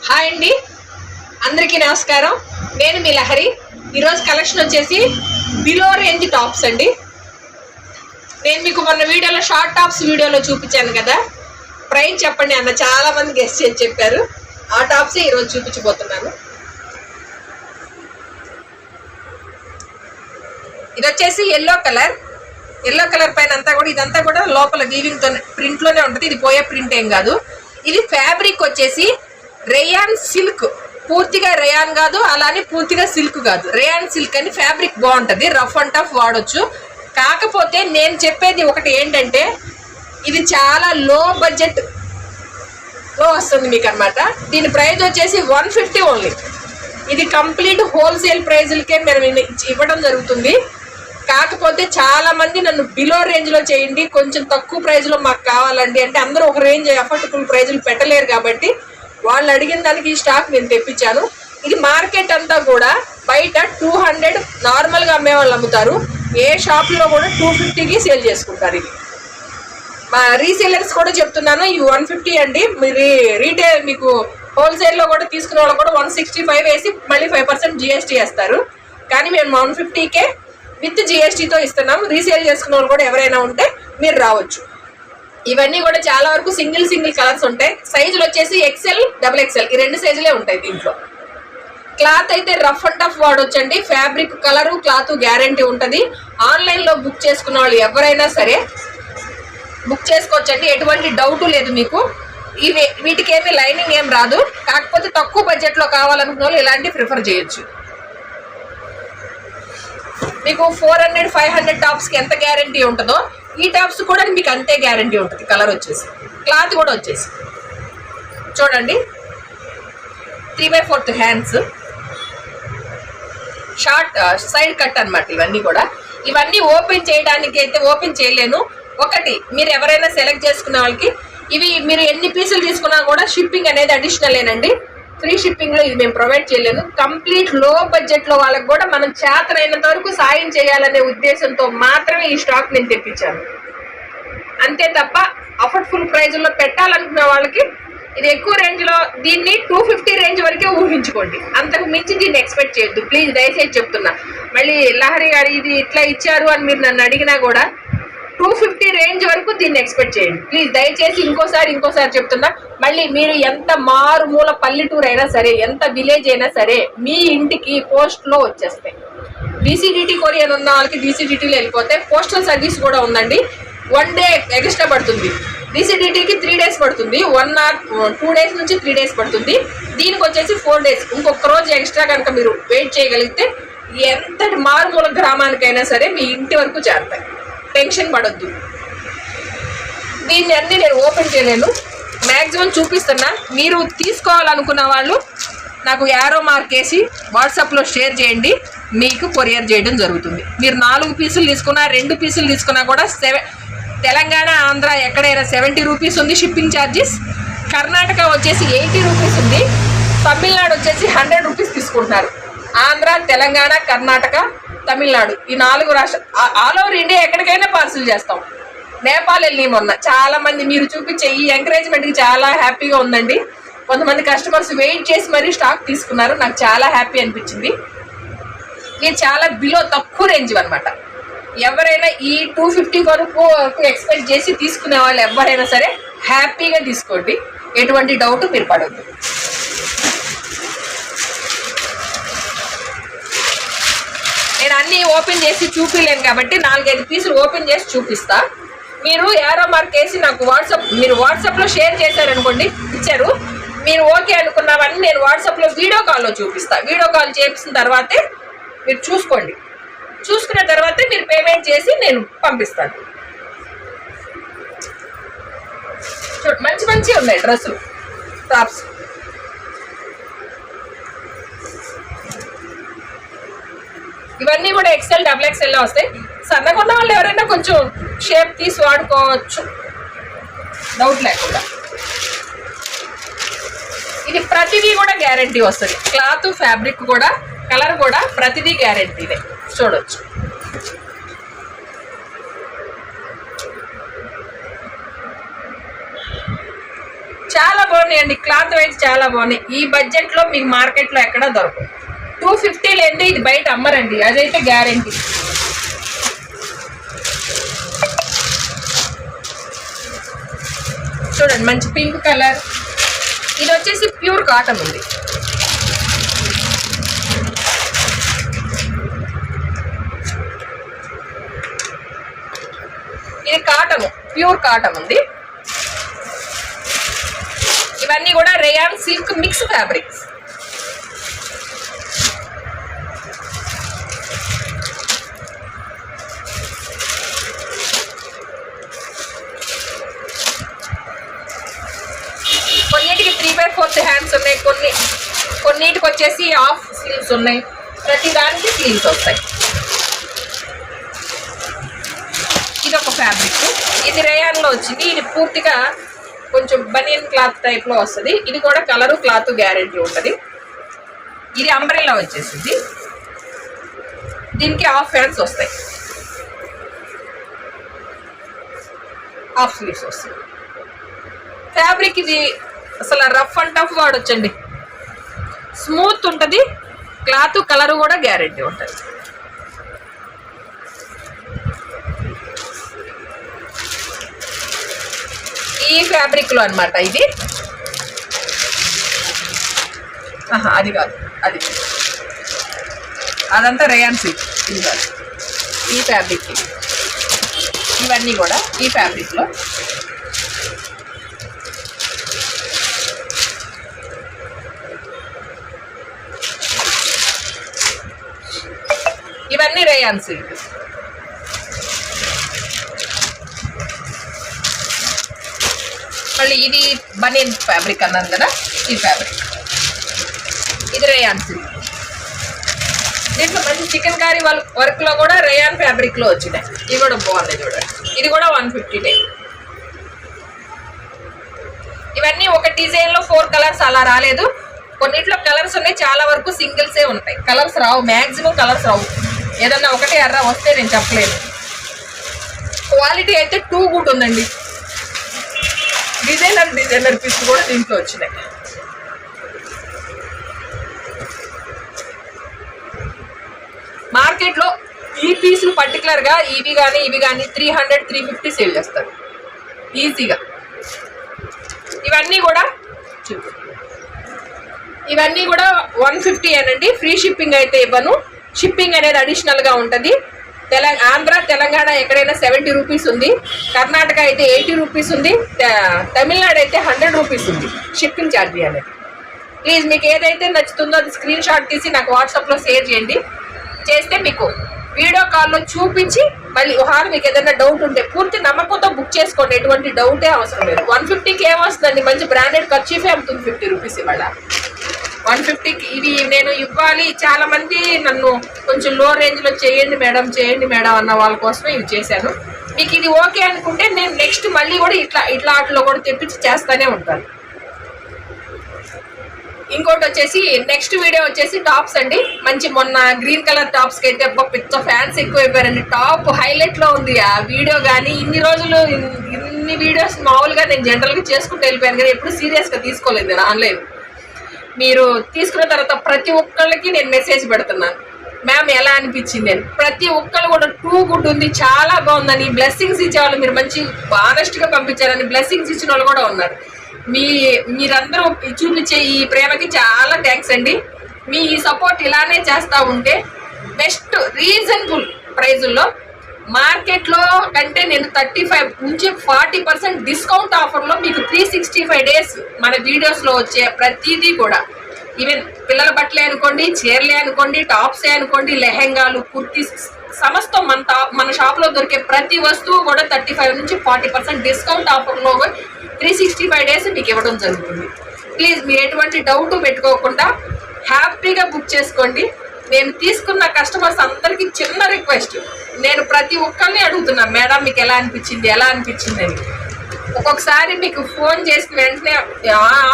Hi అండి, అందరికీ నమస్కారం. నేను మీ లహరి. ఈరోజు కలెక్షన్ వచ్చేసి బిలో రేంజ్ టాప్స్ అండి. నేను మీకు మొన్న వీడియోలో షార్ట్ టాప్స్ వీడియోలో చూపించాను కదా, ప్రైస్ చెప్పండి అన్న చాలా మంది గెస్ట్ చేసి చెప్పారు. ఆ టాప్సే ఈరోజు చూపించబోతున్నాను. ఇది వచ్చేసి ఎల్లో కలర్ పైన అంతా కూడా ఇదంతా కూడా లోపల వీవింగ్తో ప్రింట్లోనే ఉంటుంది. ఇది పోయే ప్రింట్ ఏం కాదు. ఇది ఫ్యాబ్రిక్ వచ్చేసి రేయాన్ సిల్క్, పూర్తిగా రేయాన్ కాదు, అలానే పూర్తిగా సిల్క్ కాదు, రేయాన్ సిల్క్ అని ఫ్యాబ్రిక్ బాగుంటుంది, రఫ్ అండ్ టఫ్ వాడచ్చు. కాకపోతే నేను చెప్పేది ఒకటి ఏంటంటే, ఇది చాలా లో బడ్జెట్లో వస్తుంది మీకు అనమాట. దీని ప్రైస్ వచ్చేసి 150 ఓన్లీ. ఇది కంప్లీట్ హోల్సేల్ ప్రైజులకే మేము ఇవ్వడం జరుగుతుంది. కాకపోతే చాలా మంది నన్ను బిలో రేంజ్లో చేయండి, కొంచెం తక్కువ ప్రైజ్లో మాకు కావాలండి అంటే అందరూ ఒక రేంజ్ అఫోర్డబుల్ ప్రైజులు పెట్టలేరు. కాబట్టి వాళ్ళు అడిగిన దానికి ఈ స్టాక్ నేను తెప్పించాను. ఇది మార్కెట్ అంతా కూడా బయట 200 నార్మల్గా అమ్మే వాళ్ళు అమ్ముతారు. ఏ షాప్లో కూడా 250కి సేల్ చేసుకుంటారు. ఇది మా రీసేలర్స్ కూడా చెప్తున్నాను, ఈ 150 అండి. మీరు రీటైల్ మీకు హోల్సేల్లో కూడా తీసుకునే వాళ్ళు కూడా 165 వేసి మళ్ళీ 5% GST వేస్తారు. కానీ మేము 150కే విత్ GSTతో ఇస్తున్నాం. రీసేల్ చేసుకునే వాళ్ళు కూడా ఎవరైనా ఉంటే మీరు రావచ్చు. ఇవన్నీ కూడా చాలా వరకు సింగిల్ కలర్స్ ఉంటాయి. సైజులు వచ్చేసి XL, XXL ఈ 2 సైజులే ఉంటాయి దీంట్లో. క్లాత్ అయితే రఫ్ అండ్ టఫ్ వాడొచ్చండి. ఫ్యాబ్రిక్, కలరు, క్లాత్ గ్యారంటీ ఉంటుంది. ఆన్లైన్లో బుక్ చేసుకున్న వాళ్ళు ఎవరైనా సరే బుక్ చేసుకోవచ్చండి, ఎటువంటి డౌట్ లేదు మీకు. వీటికేమీ లైనింగ్ ఏం రాదు. కాకపోతే తక్కువ బడ్జెట్లో కావాలనుకున్న వాళ్ళు ఇలాంటివి ప్రిఫర్ చేయొచ్చు. మీకు 400, 500 టాప్స్కి ఎంత గ్యారంటీ ఉంటుందో ఈ టాప్స్ కూడా మీకు అంతే గ్యారంటీ ఉంటుంది. కలర్ వచ్చేసి, క్లాత్ కూడా వచ్చేసి చూడండి, 3/4 హ్యాండ్స్, షార్ట్ సైడ్ కట్ అనమాట. ఇవన్నీ ఓపెన్ చేయడానికి అయితే ఓపెన్ చేయలేను. ఒకటి మీరు ఎవరైనా సెలెక్ట్ చేసుకునే వాళ్ళకి ఇవి మీరు ఎన్ని పీసులు తీసుకున్నా కూడా షిప్పింగ్ అనేది అడిషనలేనండి. ఫ్రీ షిప్పింగ్లో ఇది మేము ప్రొవైడ్ చేయలేను. కంప్లీట్ లో బడ్జెట్లో వాళ్ళకి కూడా మనం చేతనైనంత వరకు సాయం చేయాలనే ఉద్దేశంతో మాత్రమే ఈ స్టాక్ నేను తెప్పించాను. అంతే తప్ప అఫోర్డబుల్ ప్రైజ్లో పెట్టాలనుకున్న వాళ్ళకి ఇది ఎక్కువ రేంజ్లో, దీన్ని 250 రేంజ్ వరకే ఊహించుకోండి. అంతకు మించి దీన్ని ఎక్స్పెక్ట్ చేయొద్దు ప్లీజ్, దయచేసి చెప్తున్నా. మళ్ళీ లహరి గారు ఇది ఇట్లా ఇచ్చారు అని మీరు నన్ను అడిగినా కూడా 250 రేంజ్ వరకు దీన్ని ఎక్స్పెక్ట్ చేయండి ప్లీజ్, దయచేసి. ఇంకోసారి చెప్తున్నా, మళ్ళీ మీరు ఎంత మారుమూల పల్లెటూరు అయినా సరే, ఎంత విలేజ్ అయినా సరే మీ ఇంటికి పోస్ట్లో వచ్చేస్తాయి. DCDT కొరియర్ ఉన్న వాళ్ళకి DCDTలో వెళ్ళిపోతే, పోస్టల్ సర్వీస్ కూడా ఉందండి. 1 డే ఎక్స్ట్రా పడుతుంది. DCDTకి 3 డేస్ పడుతుంది, 1 or 2 డేస్ నుంచి 3 డేస్ పడుతుంది. దీనికి వచ్చేసి 4 డేస్. ఇంకొక రోజు ఎక్స్ట్రా కనుక మీరు వెయిట్ చేయగలిగితే ఎంతటి మారుమూల గ్రామానికైనా సరే మీ ఇంటి వరకు చేరుతాయి. టెన్షన్ పడొద్దు. దీన్ని అన్నీ నేను ఓపెన్ చేయలేను, మ్యాక్సిమం చూపిస్తున్నా. మీరు తీసుకోవాలనుకున్న వాళ్ళు నాకు యారో మార్క్ వేసి వాట్సాప్లో షేర్ చేయండి, మీకు కొరియర్ చేయడం జరుగుతుంది. మీరు 4 పీసులు తీసుకున్నా, 2 పీసులు తీసుకున్నా కూడా తెలంగాణ, ఆంధ్ర ఎక్కడైనా 70 రూపీస్ ఉంది షిప్పింగ్ ఛార్జెస్. కర్ణాటక వచ్చేసి 80 రూపీస్ ఉంది. తమిళనాడు వచ్చేసి 100 రూపీస్ తీసుకుంటున్నారు. ఆంధ్ర, తెలంగాణ, కర్ణాటక, తమిళనాడు ఈ 4 రాష్ట్రాలు, ఆల్ ఓవర్ ఇండియా ఎక్కడికైనా పార్సిల్ చేస్తాం. నేపాల్ వెళ్ళి మొన్న చాలా మంది మీరు చూపించే ఈ ఎంకరేజ్మెంట్కి చాలా హ్యాపీగా ఉందండి. కొంతమంది కస్టమర్స్ వెయిట్ చేసి మరీ స్టాక్ తీసుకున్నారు, నాకు చాలా హ్యాపీ అనిపించింది. ఇది చాలా బిలో తక్కువ రేంజ్ అనమాట. ఎవరైనా ఈ 250 వరకు ఎక్స్పెక్ట్ చేసి తీసుకునే వాళ్ళు ఎవరైనా సరే హ్యాపీగా తీసుకోండి, ఎటువంటి డౌట్ మీరు పడవద్దు. నేను అన్నీ ఓపెన్ చేసి చూపించలేను కాబట్టి 4-5 పీసులు ఓపెన్ చేసి చూపిస్తా. మీరు యారో మార్క్ వేసి నాకు మీరు వాట్సాప్లో షేర్ చేశారనుకోండి, ఇచ్చారు, మీరు ఓకే అనుకున్నవన్నీ నేను వాట్సాప్లో వీడియో కాల్లో చూపిస్తా. వీడియో కాల్ చేసిన తర్వాతే మీరు చూసుకోండి. చూసుకున్న తర్వాత మీరు పేమెంట్ చేసి నేను పంపిస్తాను. మంచి ఉన్నాయి డ్రెస్సులు, టాప్స్. ఇవన్నీ కూడా XL, XXL వస్తాయి. సన్నగా ఉన్న వాళ్ళు ఎవరైనా కొంచెం షేప్ తీసి వాడుకోవచ్చు, డౌట్ లేకుండా. ఇది ప్రతిదీ కూడా గ్యారంటీ వస్తుంది. క్లాత్, ఫ్యాబ్రిక్ కూడా, కలర్ కూడా ప్రతిదీ గ్యారంటీనే. చూడొచ్చు. చాలా ఉన్నాయండి, క్లాత్ వైజ్ చాలా బాగున్నాయి. ఈ బడ్జెట్ లో మీకు మార్కెట్ లో ఎక్కడా దొరకదు. 250 లేండి ఇది బయట అమ్మరండి, అదైతే గ్యారెంటీ. చూడండి మంచి పింక్ కలర్, ఇది వచ్చేసి ప్యూర్ కాటన్ ఉంది. ఇది కాటన్, ప్యూర్ కాటన్ ఉంది. ఇవన్నీ కూడా రేయాన్ సిల్క్ మిక్స్ ఫ్యాబ్రిక్స్. కొన్నిటికి 3/4 హ్యాండ్స్ ఉన్నాయి, కొన్నిటికి వచ్చేసి హాఫ్ స్లీవ్స్ ఉన్నాయి. ప్రతి దానికి స్లీవ్స్ వస్తాయి. ఇది ఒక ఫ్యాబ్రిక్, ఇది రేయాన్లో వచ్చింది. ఇది పూర్తిగా కొంచెం బనియన్ క్లాత్ టైప్లో వస్తుంది. ఇది కూడా కలరు క్లాత్ గ్యారెంటీ ఉంటుంది. ఇది అంబ్రెల్లా వచ్చేసింది, దీనికి హాఫ్ హ్యాండ్స్ వస్తాయి, హాఫ్ స్లీవ్స్ వస్తాయి. ఫ్యాబ్రిక్ ఇది అసలు రఫ్ అండ్ టఫ్ వాడొచ్చండి, స్మూత్ ఉంటుంది. క్లాత్ కలర్ కూడా గ్యారెంటీ ఉంటుంది. ఈ ఫ్యాబ్రిక్ లో అన్నమాట ఇది. అది కాదు, అదంతా రేయాన్ సిల్క్. ఇది కాదు, ఈ ఫ్యాబ్రిక్. ఇవన్నీ కూడా ఈ ఫ్యాబ్రిక్ లో. ఇవన్నీ రేయాన్ సిల్క్. మళ్ళీ ఇది బనియన్ ఫ్యాబ్రిక్ అన్నాను కదా, ఈ ఫ్యాబ్రిక్. ఇది రేయాన్ సిల్క్. దీంట్లో మంచి చికెన్ కర్రీ వర్క్ లో కూడా రేయాన్ ఫ్యాబ్రిక్ లో వచ్చినాయి. ఇవి కూడా బాగున్నాయి చూడండి. ఇది కూడా 150. ఇవన్నీ ఒక డిజైన్ లో 4 కలర్స్ అలా రాలేదు. కొన్నిట్లో కలర్స్ ఉన్నాయి, చాలా వరకు సింగిల్సే ఉంటాయి. కలర్స్ రావు, మ్యాక్సిమం కలర్స్ రావు. ఏదన్నా ఒకటి అర్రా వస్తే నేను చెప్పలేను. క్వాలిటీ అయితే టూ గుడ్ ఉందండి. డిజైనర్ పీస్ కూడా దీంట్లో వచ్చినాయి. మార్కెట్లో ఈ పీసులు పర్టికులర్గా ఇవి కానీ 300-350 సేల్ చేస్తారు ఈజీగా. ఇవన్నీ కూడా 150 అనండి. ఫ్రీ షిప్పింగ్ అయితే ఇవ్వను, షిప్పింగ్ అనేది అడిషనల్గా ఉంటుంది. ఆంధ్ర తెలంగాణ ఎక్కడైనా 70 రూపీస్ ఉంది, కర్ణాటక అయితే 80 రూపీస్ ఉంది, తమిళనాడు అయితే 100 రూపీస్ ఉంది షిప్పింగ్ ఛార్జీ అనేది. ప్లీజ్ మీకు ఏదైతే నచ్చుతుందో అది స్క్రీన్ షాట్ తీసి నాకు వాట్సాప్లో షేర్ చేయండి. చేస్తే మీకు వీడియో కాల్లో చూపించి మళ్ళీ మీకు ఏదైనా డౌట్ ఉంటే పూర్తి నమ్మకంతో బుక్ చేసుకోండి, ఎటువంటి డౌటే అవసరం లేదు. 150కి ఏమొస్తుందండి, మంచి బ్రాండెడ్ ఖర్చీఫే అమ్ముతుంది 50 రూపీస్ ఇవాళ. 150కి ఇవి నేను ఇవ్వాలి. చాలా మంది నన్ను కొంచెం లో రేంజ్లో చేయండి మేడం అన్న వాళ్ళ కోసమే ఇవి చేశాను. మీకు ఇది ఓకే అనుకుంటే నేను నెక్స్ట్ మళ్ళీ కూడా ఇట్లా వాటిలో కూడా తెప్పించి చేస్తూనే ఉంటాను. ఇంకోటి వచ్చేసి నెక్స్ట్ వీడియో వచ్చేసి టాప్స్ అండి. మంచి మొన్న గ్రీన్ కలర్ టాప్స్కి అయితే పెద్ద ఫ్యాన్స్ ఎక్కువైపోయారండి. టాప్ హైలైట్లో ఉంది ఆ వీడియో. కానీ ఇన్ని రోజులు ఇన్ని వీడియోస్ మామూలుగా నేను జనరల్గా చేసుకుంటూ వెళ్ళిపోయాను, కానీ ఎప్పుడు సీరియస్గా తీసుకోలేదు నేను ఆన్లైన్. మీరు తీసుకున్న తర్వాత ప్రతి ఒక్కళ్ళకి నేను మెసేజ్ పెడుతున్నాను, మ్యామ్ ఎలా అనిపించింది అని. ప్రతి ఒక్కళ్ళు కూడా టూ గుడ్ ఉంది, చాలా బాగుందని బ్లెస్సింగ్స్ ఇచ్చేవాళ్ళు. మీరు మంచి ఆనెస్ట్గా పంపించారని బ్లెస్సింగ్స్ ఇచ్చిన వాళ్ళు కూడా ఉన్నారు. మీరందరూ చూపించే ఈ ప్రేమకి చాలా థ్యాంక్స్ అండి. మీ ఈ సపోర్ట్ ఇలానే చేస్తూ ఉంటే బెస్ట్ రీజనబుల్ ప్రైజుల్లో మార్కెట్లో కంటే నేను 35 నుంచి 40% డిస్కౌంట్ ఆఫర్లో మీకు 365 డేస్ మన వీడియోస్లో వచ్చే ప్రతిదీ కూడా, ఈవెన్ పిల్లల బట్టలే అనుకోండి, చీరలే అనుకోండి, టాప్సే అనుకోండి, లెహెంగాలు, కుర్తీస్, సమస్తం మన షాప్లో దొరికే ప్రతి వస్తువు కూడా 35 నుంచి 40% డిస్కౌంట్ ఆఫర్లో 365 డేస్ మీకు ఇవ్వడం జరుగుతుంది. ప్లీజ్ మీరు ఎటువంటి డౌట్ పెట్టుకోకుండా హ్యాపీగా బుక్ చేసుకోండి. నేను తీసుకున్న కస్టమర్స్ అందరికీ చిన్న రిక్వెస్ట్, నేను ప్రతి ఒక్కరిని అడుగుతున్నా, మేడం మీకు ఎలా అనిపించింది అని. ఒక్కొక్కసారి మీకు ఫోన్ చేసిన వెంటనే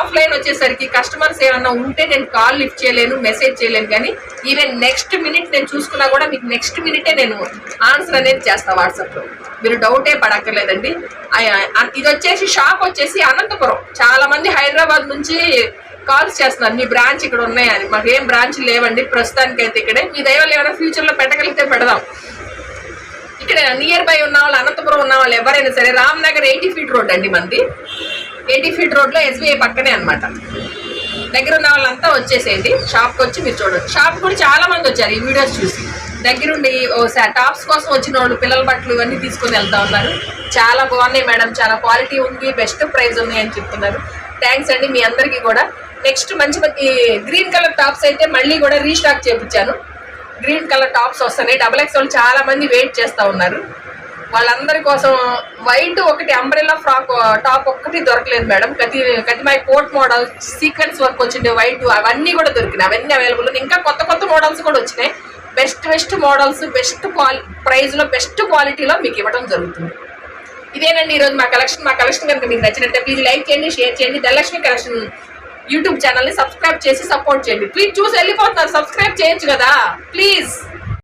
ఆఫ్లైన్ వచ్చేసరికి కస్టమర్స్ ఏమన్నా ఉంటే నేను కాల్ లిఫ్ట్ చేయలేను, మెసేజ్ చేయలేను, కానీ ఈవెన్ నెక్స్ట్ మినిట్ నేను చూసుకున్నా కూడా మీకు నెక్స్ట్ మినిటే నేను ఆన్సర్ అనేది చేస్తాను వాట్సాప్లో. మీరు డౌటే పడక్కర్లేదండి. ఇది వచ్చేసి షాప్ వచ్చేసి అనంతపురం. చాలా మంది హైదరాబాద్ నుంచి కాల్స్ చేస్తున్నారు, మీ బ్రాంచ్ ఇక్కడ ఉన్నాయని. మాకు ఏం బ్రాంచ్ లేవండి ప్రస్తుతానికి అయితే. ఇక్కడే మీ దైవాలు ఏమైనా ఫ్యూచర్లో పెట్టగలిగితే పెడదాం. ఇక్కడ నియర్ బై ఉన్న వాళ్ళు, అనంతపురం ఉన్న వాళ్ళు ఎవరైనా సరే, రామ్నగర్ 80 ఫీట్ రోడ్ అండి మంది. 80 ఫీట్ రోడ్లో SBI పక్కనే అనమాట. దగ్గర ఉన్న వాళ్ళంతా వచ్చేసేయండి షాప్కి వచ్చి మీరు చూడండి. షాప్ కూడా చాలా మంది వచ్చారు ఈ వీడియోస్ చూసి. దగ్గరుండి టాప్స్ కోసం వచ్చిన వాళ్ళు పిల్లల బట్టలు ఇవన్నీ తీసుకొని వెళ్తా ఉన్నారు. చాలా బాగున్నాయి మేడం, చాలా క్వాలిటీ ఉంది, బెస్ట్ ప్రైస్ ఉంది అని చెప్తున్నారు. థ్యాంక్స్ అండి మీ అందరికీ కూడా. నెక్స్ట్ మంచి గ్రీన్ కలర్ టాప్స్ అయితే మళ్ళీ కూడా రీస్టాక్ చేయించాను. గ్రీన్ కలర్ టాప్స్ వస్తున్నాయి. XXL చాలా మంది వెయిట్ చేస్తూ ఉన్నారు. వాళ్ళందరి కోసం వైట్ ఒకటి అంబ్రెల్లా ఫ్రాక్ టాప్ ఒక్కటి దొరకలేదు మేడం. కతిమాయి కోట్ మోడల్ సీక్వెన్స్ వర్క్ వచ్చిండే వైట్, అవన్నీ కూడా దొరికినాయి. అవన్నీ అవైలబుల్. ఇంకా కొత్త కొత్త మోడల్స్ కూడా వచ్చినాయి. బెస్ట్ మోడల్స్, బెస్ట్ ప్రైస్లో, బెస్ట్ క్వాలిటీలో మీకు ఇవ్వడం జరుగుతుంది. ఇదేనండి ఈరోజు మా కలెక్షన్ కనుక మీకు నచ్చినట్టే ప్లీజ్ లైక్ చేయండి, షేర్ చేయండి. ధనలక్ష్మి కలెక్షన్ యూట్యూబ్ ఛానల్ని సబ్స్క్రైబ్ చేసి సపోర్ట్ చేయండి. ప్లీజ్ చూసి వెళ్ళిపోతున్నారు, సబ్స్క్రైబ్ చేయొచ్చు కదా ప్లీజ్.